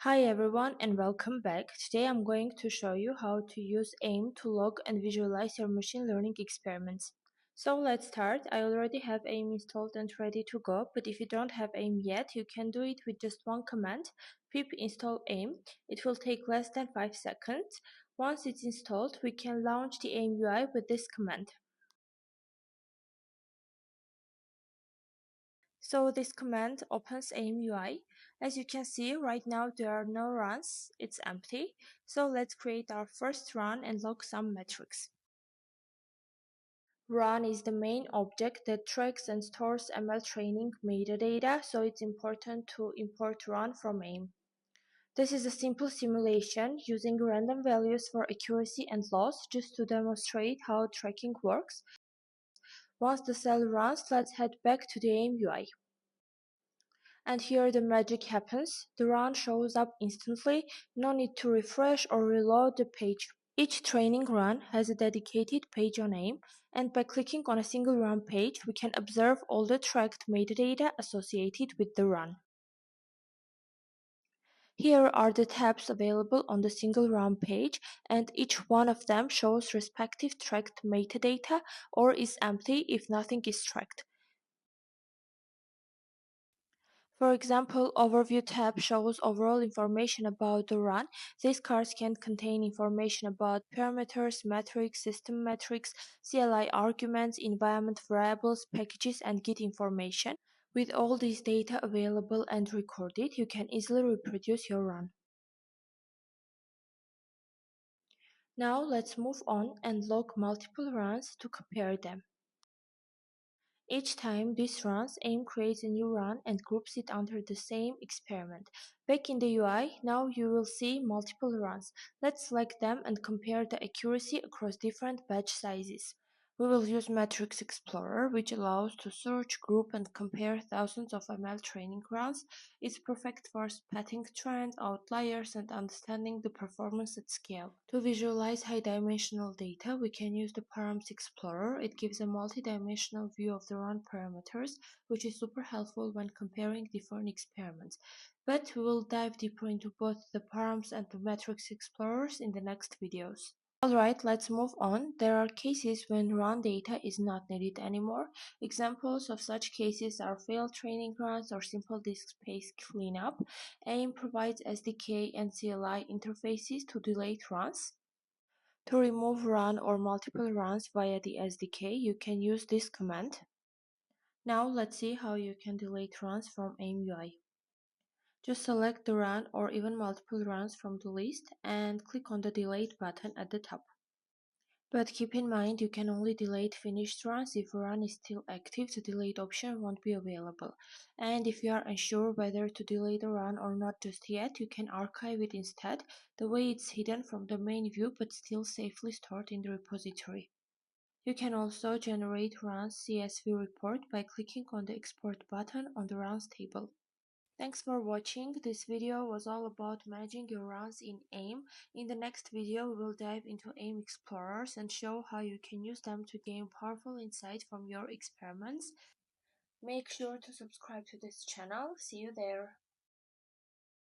Hi everyone and welcome back. Today I'm going to show you how to use AIM to log and visualize your machine learning experiments. So let's start. I already have AIM installed and ready to go, but if you don't have AIM yet, you can do it with just one command, pip install AIM. It will take less than 5 seconds. Once it's installed, we can launch the AIM UI with this command. So this command opens AIM UI. As you can see, right now there are no runs, it's empty. So let's create our first run and log some metrics. Run is the main object that tracks and stores ML training metadata, so it's important to import run from AIM. This is a simple simulation using random values for accuracy and loss just to demonstrate how tracking works. Once the cell runs, let's head back to the AIM UI. And here the magic happens. The run shows up instantly, no need to refresh or reload the page. Each training run has a dedicated page on AIM, and by clicking on a single run page, we can observe all the tracked metadata associated with the run. Here are the tabs available on the single run page, and each one of them shows respective tracked metadata or is empty if nothing is tracked. For example, Overview tab shows overall information about the run. These cards can contain information about parameters, metrics, system metrics, CLI arguments, environment variables, packages, and Git information. With all these data available and recorded, you can easily reproduce your run. Now let's move on and log multiple runs to compare them. Each time this runs, AIM creates a new run and groups it under the same experiment. Back in the UI, now you will see multiple runs. Let's select them and compare the accuracy across different batch sizes. We will use Metrics Explorer, which allows to search, group, and compare thousands of ML training runs. It's perfect for spotting trends, outliers, and understanding the performance at scale. To visualize high-dimensional data, we can use the Params Explorer. It gives a multi-dimensional view of the run parameters, which is super helpful when comparing different experiments. But we will dive deeper into both the Params and the Metrics Explorers in the next videos. Alright, let's move on. There are cases when run data is not needed anymore. Examples of such cases are failed training runs or simple disk space cleanup. AIM provides SDK and CLI interfaces to delete runs. To remove run or multiple runs via the SDK, you can use this command. Now let's see how you can delete runs from AIM UI. Just select the run or even multiple runs from the list and click on the delete button at the top. But keep in mind you can only delete finished runs. If a run is still active, the delete option won't be available. And if you are unsure whether to delete a run or not just yet, you can archive it instead. The way it's hidden from the main view but still safely stored in the repository. You can also generate runs CSV report by clicking on the export button on the runs table. Thanks for watching. This video was all about managing your runs in AIM. In the next video, we will dive into AIM Explorers and show how you can use them to gain powerful insight from your experiments. Make sure to subscribe to this channel. See you there.